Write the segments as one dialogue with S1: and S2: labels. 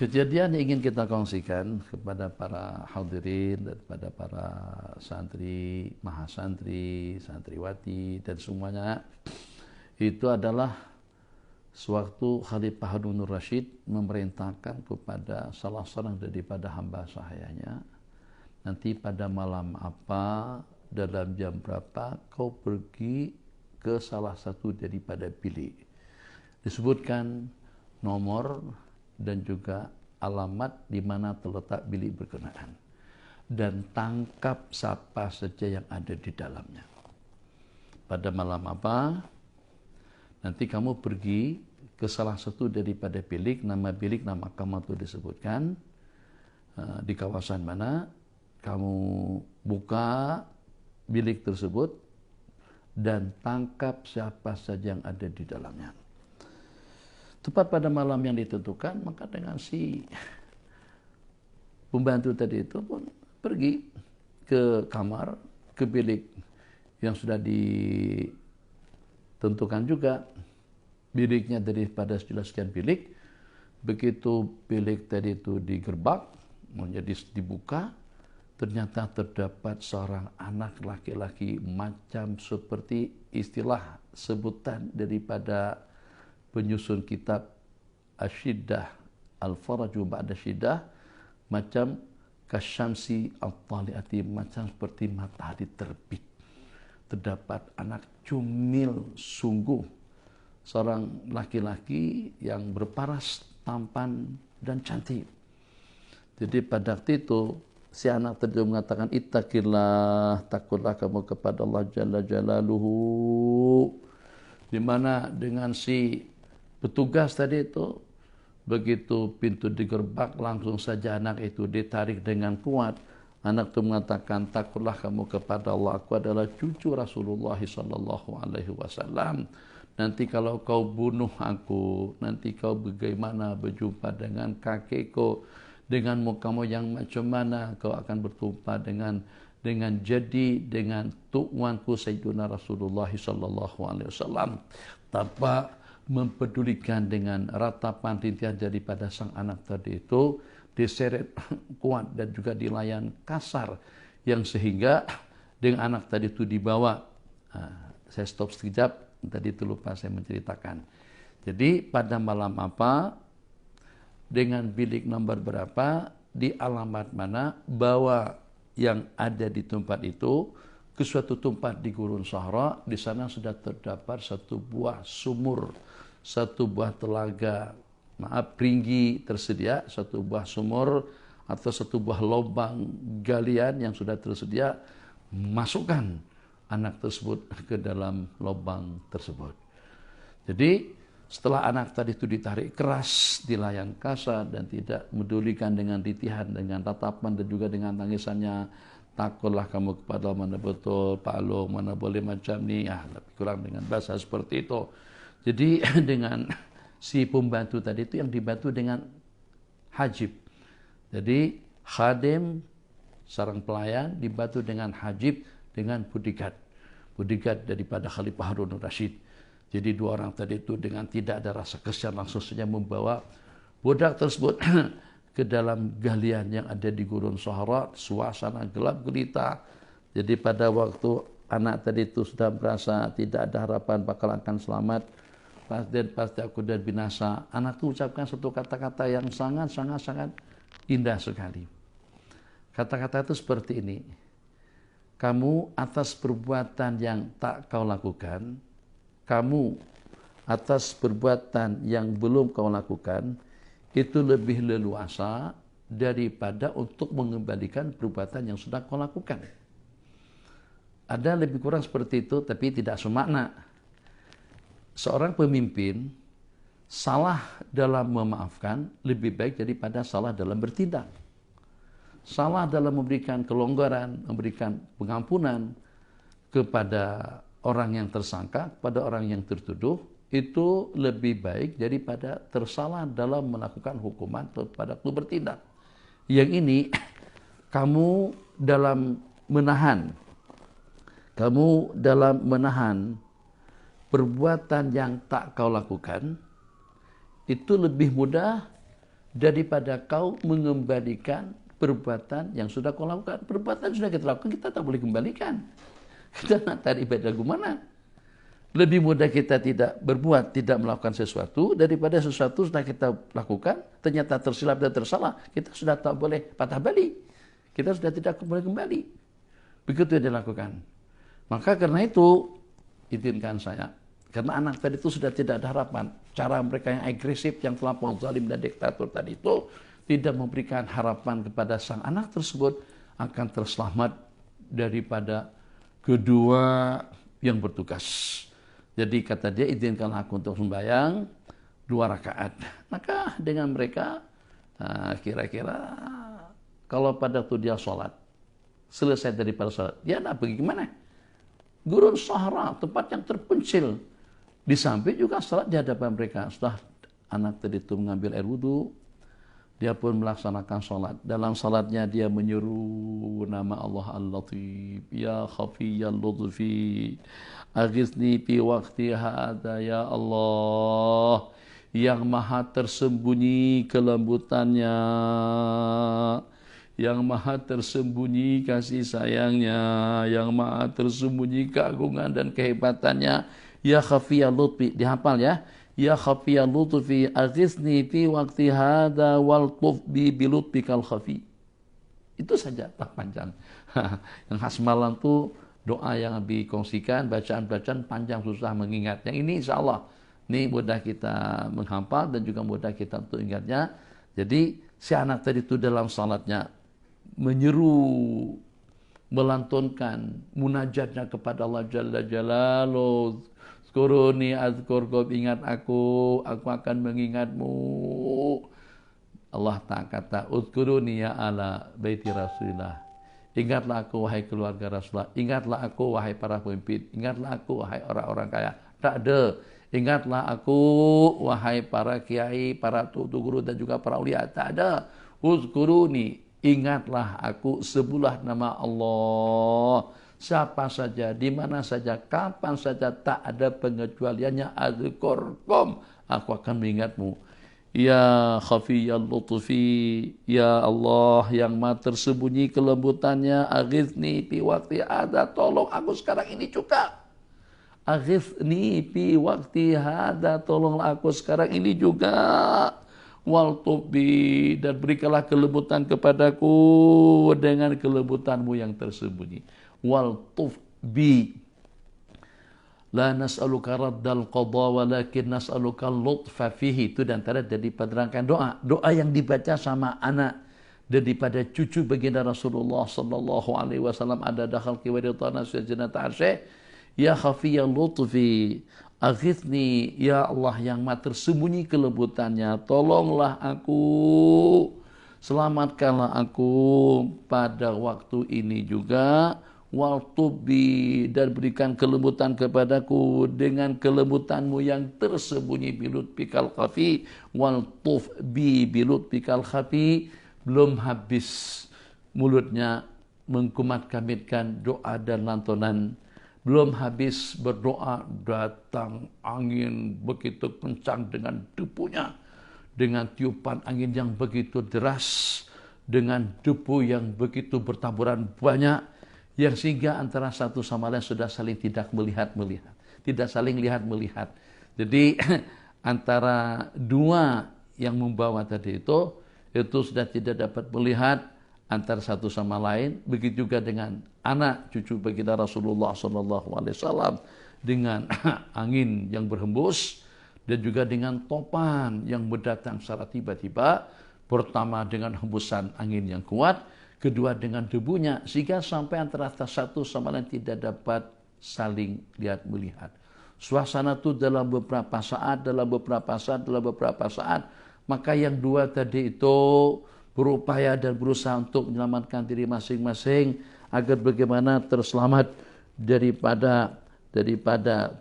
S1: Kejadian yang ingin kita kongsikan kepada para hadirin dan kepada para santri, mahasantri, santriwati dan semuanya, itu adalah sewaktu Khalifah Harun Rasyid memerintahkan kepada salah seorang daripada hamba sahayanya, nanti pada malam apa, dalam jam berapa kau pergi ke salah satu daripada bilik. Disebutkan nomor dan juga alamat di mana terletak bilik berkenaan, dan tangkap siapa saja yang ada di dalamnya. Pada malam apa, nanti kamu pergi ke salah satu daripada bilik, nama bilik, nama kamu itu disebutkan, di kawasan mana, kamu buka bilik tersebut dan tangkap siapa saja yang ada di dalamnya. Tepat pada malam yang ditentukan, maka dengan si pembantu tadi itu pun pergi ke kamar, ke bilik yang sudah ditentukan juga. Biliknya daripada sekian bilik. Begitu bilik tadi itu digerbak, menjadi dibuka, ternyata terdapat seorang anak laki-laki macam seperti istilah sebutan daripada penyusun kitab Asyiddah, Al-Faraju Ba'da Syiddah, macam kasyamsi al-tali'ati, macam seperti matahari terbit. Terdapat anak cumil sungguh, seorang laki-laki yang berparas, tampan dan cantik. Jadi pada waktu itu si anak tadi mengatakan, ittaqillah, takutlah kamu kepada Allah Jalla Jalaluhu. Di mana dengan si petugas tadi itu, begitu pintu digerbak, langsung saja anak itu ditarik dengan kuat. Anak itu mengatakan, takutlah kamu kepada Allah, aku adalah cucu Rasulullah sallallahu alaihi wasallam. Nanti kalau kau bunuh aku, nanti kau bagaimana berjumpa dengan kakekku, dengan mukamu yang macam mana kau akan berjumpa dengan tuanku Sayyiduna Rasulullah sallallahu alaihi wasallam. Tanpa mempedulikan dengan ratapan rintihan daripada sang anak tadi itu, diseret kuat dan juga dilayan kasar, yang sehingga dengan anak tadi itu dibawa. Saya stop sekejap, tadi itu lupa saya menceritakan. Jadi pada malam apa, dengan bilik nomor berapa, di alamat mana, bawa yang ada di tempat itu ke suatu tempat di Gurun Sahara. Di sana sudah terdapat satu buah sumur, satu buah telaga, peringgi tersedia, satu buah sumur atau satu buah lubang galian yang sudah tersedia. Masukkan anak tersebut ke dalam lubang tersebut. Jadi setelah anak tadi itu ditarik keras, dilayan kasar dan tidak medulikan dengan ritihan, dengan tatapan dan juga dengan tangisannya, takutlah kamu kepada mana betul, Pak Long, mana boleh macam ni, lebih kurang dengan bahasa seperti itu. Jadi dengan si pembantu tadi itu yang dibantu dengan hajib. Jadi khadim, seorang pelayan, dibantu dengan hajib, dengan bodyguard. Bodyguard daripada Khalifah Harun Rasyid. Jadi dua orang tadi itu dengan tidak ada rasa kesian langsung saja membawa budak tersebut ke dalam galian yang ada di Gurun Sahara. Suasana gelap gulita. Jadi pada waktu anak tadi itu sudah merasa tidak ada harapan bakal akan selamat, pasti aku dan binasa, anak itu ucapkan satu kata-kata yang sangat indah sekali. Kata-kata itu seperti ini: kamu atas perbuatan yang tak kau lakukan, kamu atas perbuatan yang belum kau lakukan, itu lebih leluasa daripada untuk mengembalikan perbuatan yang sudah kau lakukan. Ada lebih kurang seperti itu, tapi tidak semakna. Seorang pemimpin salah dalam memaafkan lebih baik daripada salah dalam bertindak. Salah dalam memberikan kelonggaran, memberikan pengampunan kepada orang yang tersangka, kepada orang yang tertuduh, itu lebih baik daripada tersalah dalam melakukan hukuman kepada pelaku bertindak. Yang ini kamu dalam menahan perbuatan yang tak kau lakukan, itu lebih mudah daripada kau mengembalikan perbuatan yang sudah kau lakukan. Perbuatan sudah kita lakukan, kita tak boleh kembalikan. Kita nak tarik ibadah gimana? Lebih mudah kita tidak berbuat, tidak melakukan sesuatu, daripada sesuatu sudah kita lakukan, ternyata tersilap dan tersalah, kita sudah tak boleh patah balik. Kita sudah tidak boleh kembali. Begitu yang dilakukan. Maka karena itu, izinkan saya. Karena anak tadi itu sudah tidak ada harapan. Cara mereka yang agresif, yang terlampau zalim dan diktator tadi itu, tidak memberikan harapan kepada sang anak tersebut akan terselamat daripada kedua yang bertugas. Jadi kata dia, izinkanlah aku untuk sembahyang 2 rakaat. Maka dengan mereka, kira-kira kalau pada waktu dia sholat, selesai daripada sholat, dia nak pergi kemana? Gurun sahara, tempat yang terpencil. Di samping juga sholat di hadapan mereka. Setelah anak tadi itu mengambil air wudhu, dia pun melaksanakan sholat. Dalam sholatnya dia menyeru nama Allah Al-Latif. Ya Khafiyal Lutfi, aghithni fi waqti hadha ya Allah. Yang maha tersembunyi kelembutannya, yang maha tersembunyi kasih sayangnya, yang maha tersembunyi keagungan dan kehebatannya. Ya Khafiyal Lutfi, dihafal ya. Ya Khafiyal Lutfi, aghithni fi waqti hadha wal tuf bi bilutfikal khafi. Itu saja, tak panjang. Yang khas malam itu doa yang dikongsikan, bacaan-bacaan panjang susah mengingat. Yang ini insya Allah, ini mudah kita menghafal dan juga mudah kita untuk ingatnya. Jadi si anak tadi itu dalam salatnya menyeru, melantunkan munajatnya kepada Allah Jalla Jalaluh. Zkuruni azkurkum, ingat aku akan mengingatmu. Allah tak kata, uzkuruni ya ala baiti Rasulillah. Ingatlah aku wahai keluarga Rasulullah. Ingatlah aku wahai para pemimpin. Ingatlah aku wahai orang-orang kaya. Tak ada. Ingatlah aku wahai para kiai, para tutu guru dan juga para ulia. Tak ada. Uzkuruni, ingatlah aku, sebulah nama Allah. Siapa saja, di mana saja, kapan saja, tak ada pengecualiannya. Azkurkum, aku akan mengingatmu. Ya Khafiyal Lutfi, ya Allah yang maha tersembunyi kelembutannya, aghithni fi waqti hadza, tolong aku sekarang ini juga. Aghithni fi waqti hadza, tolonglah aku sekarang ini juga. Wal tubi, dan berikanlah kelembutan kepadaku dengan kelembutanmu yang tersembunyi. Wal tubi, la nas'aluka raddal qadha walakin nas'aluka lutfa fihi. Itu dan antara daripada rangkaian doa. Doa yang dibaca sama anak daripada cucu baginda Rasulullah sallallahu alaihi wasallam, ada dakhal kiwaritana sujannata arsy. Ya Khafiyal Lutfi, aghithni, ya Allah yang maha tersembunyi kelembutannya, tolonglah aku, selamatkanlah aku pada waktu ini juga. Wal tubi, dan berikan kelembutan kepadaku dengan kelembutanmu yang tersembunyi. Bilut pikal khafi, wal tuf bi bilut pikal khafi. Belum habis mulutnya mengkumat-kamitkan doa dan lantunan, belum habis berdoa, datang angin begitu kencang dengan debunya, dengan tiupan angin yang begitu deras, dengan debu yang begitu bertaburan banyak, yang sehingga antara satu sama lain sudah saling tidak melihat-melihat, tidak saling lihat-melihat. Jadi antara dua yang membawa tadi itu sudah tidak dapat melihat antara satu sama lain. Begitu juga dengan anak cucu baginda Rasulullah SAW, dengan angin yang berhembus dan juga dengan topan yang mendatang secara tiba-tiba. Pertama dengan hembusan angin yang kuat, kedua dengan debunya, sehingga sampai antara satu sama lain tidak dapat saling lihat melihat. Suasana itu dalam beberapa saat, maka yang dua tadi itu berupaya dan berusaha untuk menyelamatkan diri masing-masing agar bagaimana terselamat daripada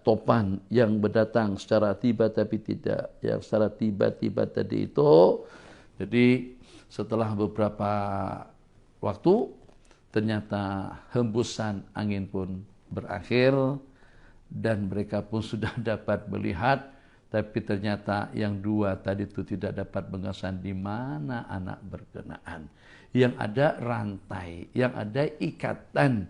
S1: topan yang berdatang secara tiba tapi tidak, yang secara tiba-tiba tadi itu. Jadi setelah beberapa waktu ternyata hembusan angin pun berakhir dan mereka pun sudah dapat melihat Tapi ternyata yang dua tadi itu tidak dapat mengesan di mana anak berkenaan. Yang ada rantai, yang ada ikatan,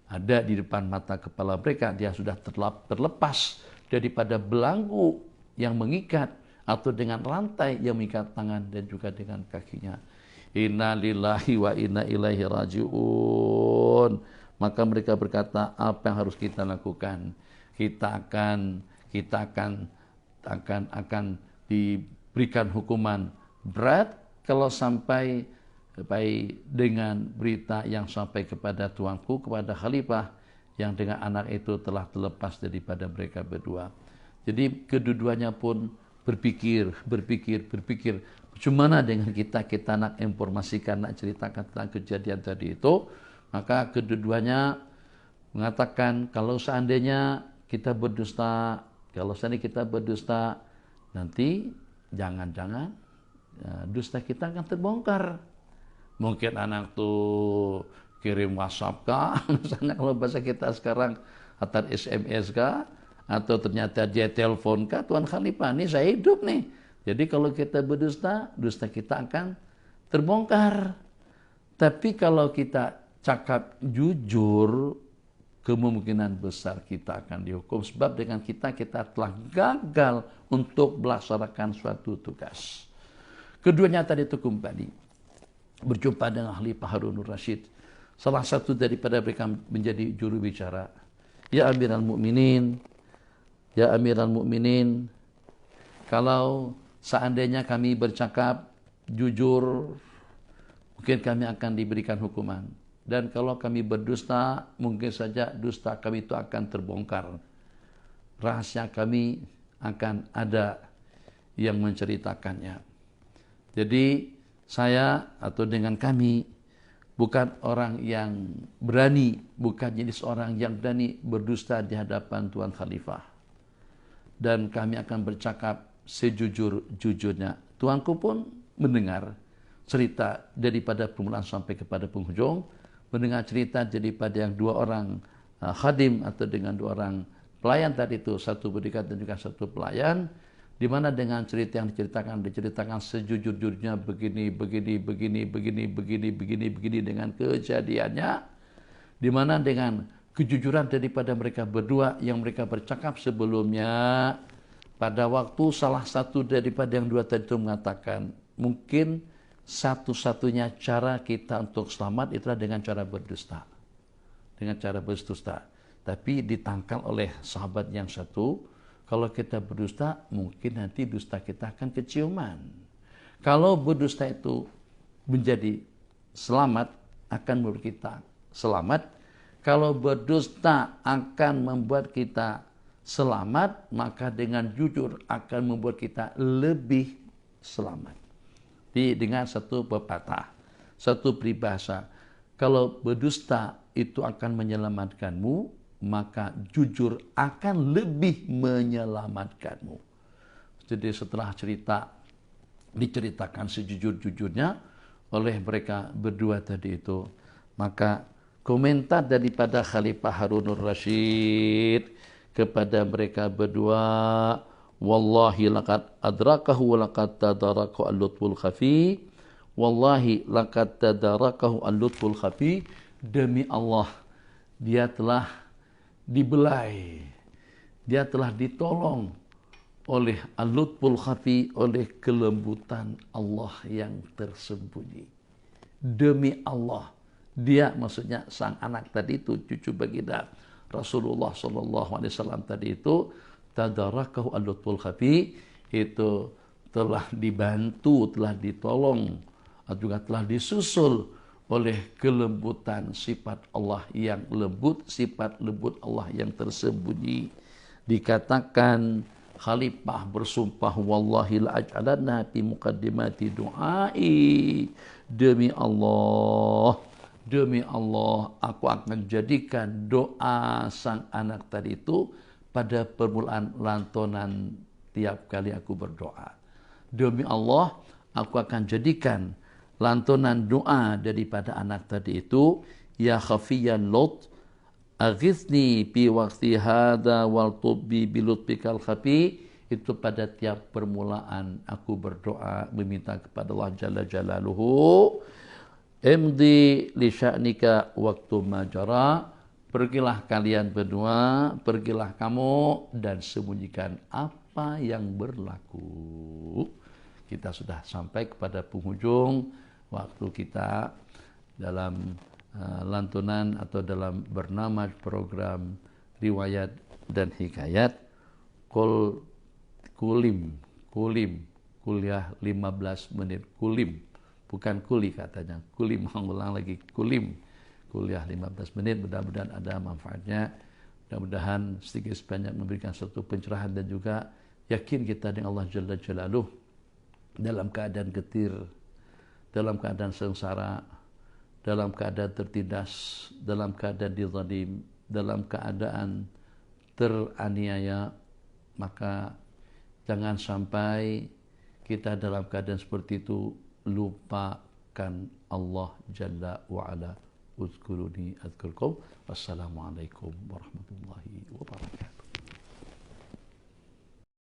S1: ada di depan mata kepala mereka. Dia sudah terlepas daripada belenggu yang mengikat atau dengan rantai yang mengikat tangan dan juga dengan kakinya. Inna lillahi wa inna ilaihi raji'un. Maka mereka berkata, apa yang harus kita lakukan? Kita akan diberikan hukuman berat kalau sampai dengan berita yang sampai kepada tuanku, kepada khalifah, yang dengan anak itu telah terlepas daripada mereka berdua. Jadi kedua-duanya pun berpikir. Bagaimana dengan kita nak informasikan, nak ceritakan tentang kejadian tadi itu. Maka kedua-duanya mengatakan, kalau seandainya kita berdusta, nanti jangan-jangan dusta kita akan terbongkar. Mungkin anak tuh kirim WhatsApp kah, misalnya kalau bahasa kita sekarang, atau SMS kah, atau ternyata dia telepon kah, Tuan Khalifah, nih saya hidup nih. Jadi kalau kita berdusta, dusta kita akan terbongkar. Tapi kalau kita cakap jujur, kemungkinan besar kita akan dihukum. Sebab dengan kita telah gagal untuk melaksanakan suatu tugas. Keduanya tadi itu kembali berjumpa dengan Khalifah Harunur Rasyid. Salah satu daripada mereka menjadi juru bicara. Ya Amirul Mukminin, kalau seandainya kami bercakap jujur, mungkin kami akan diberikan hukuman. Dan kalau kami berdusta, mungkin saja dusta kami itu akan terbongkar. Rahasia kami akan ada yang menceritakannya. Jadi saya atau dengan kami bukan orang yang berani, bukan jenis orang yang berani berdusta di hadapan Tuan Khalifah. Dan kami akan bercakap sejujur-jujurnya. Tuanku pun mendengar cerita daripada permulaan sampai kepada penghujung, mendengar cerita daripada yang dua orang khadim atau dengan dua orang pelayan tadi itu, satu bodyguard dan juga satu pelayan, di mana dengan cerita yang diceritakan sejujur-jujurnya begini dengan kejadiannya, di mana dengan kejujuran daripada mereka berdua yang mereka bercakap sebelumnya, pada waktu salah satu daripada yang dua tadi itu mengatakan, mungkin satu-satunya cara kita untuk selamat itulah dengan cara berdusta. Tapi ditangkal oleh sahabat yang satu, kalau kita berdusta, mungkin nanti dusta kita akan keciuman. Kalau berdusta itu menjadi selamat, akan membuat kita selamat. Kalau berdusta akan membuat kita selamat, maka dengan jujur akan membuat kita lebih selamat. Dengan satu pepatah, satu peribahasa, kalau berdusta itu akan menyelamatkanmu, maka jujur akan lebih menyelamatkanmu. Jadi setelah cerita diceritakan sejujur-jujurnya oleh mereka berdua tadi itu, maka komentar daripada Khalifah Harunur Rasyid kepada mereka berdua, wallahi laqad adrakahu wa laqad tadarakahu al-lutful khafi. Wallahi laqad tadarakahu al-lutful khafi. Demi Allah, dia telah dibelai, dia telah ditolong oleh al-lutful khafi, oleh kelembutan Allah yang tersembunyi. Demi Allah, dia maksudnya sang anak tadi itu, cucu baginda Rasulullah SAW tadi itu, tadarakahu al-lutful khafi, itu telah dibantu, telah ditolong, juga telah disusul oleh kelembutan sifat Allah yang lembut, sifat lembut Allah yang tersembunyi. Dikatakan Khalifah bersumpah, wallahi la aj'alanna fi muqaddimati du'ai, demi Allah, aku akan jadikan doa sang anak tadi itu pada permulaan lantunan tiap kali aku berdoa. Demi Allah, aku akan jadikan lantunan doa daripada anak tadi itu, ya khafiyan lut, aghithni bi waqti hadha wal tubbi bi lutfikal khafi, itu pada tiap permulaan aku berdoa meminta kepada Allah Jalla Jalaluhu, imdi li sya'nika waktu majara, pergilah kalian berdua, pergilah kamu dan sembunyikan apa yang berlaku. Kita sudah sampai kepada penghujung waktu kita dalam lantunan atau dalam bernama program riwayat dan hikayat kulim kuliah 15 menit kulim, bukan kuli katanya, kulim, mengulang lagi kulim, kuliah 15 menit. Mudah-mudahan ada manfaatnya, mudah-mudahan sedikit sebanyak memberikan suatu pencerahan dan juga yakin kita dengan Allah Jalla Jalaluh dalam keadaan getir, dalam keadaan sengsara, dalam keadaan tertindas, dalam keadaan dizalim, dalam keadaan teraniaya, maka jangan sampai kita dalam keadaan seperti itu lupakan Allah Jalla wa'ala. Uzkuruni azkurkum. Wassalamualaikum warahmatullahi wabarakatuh.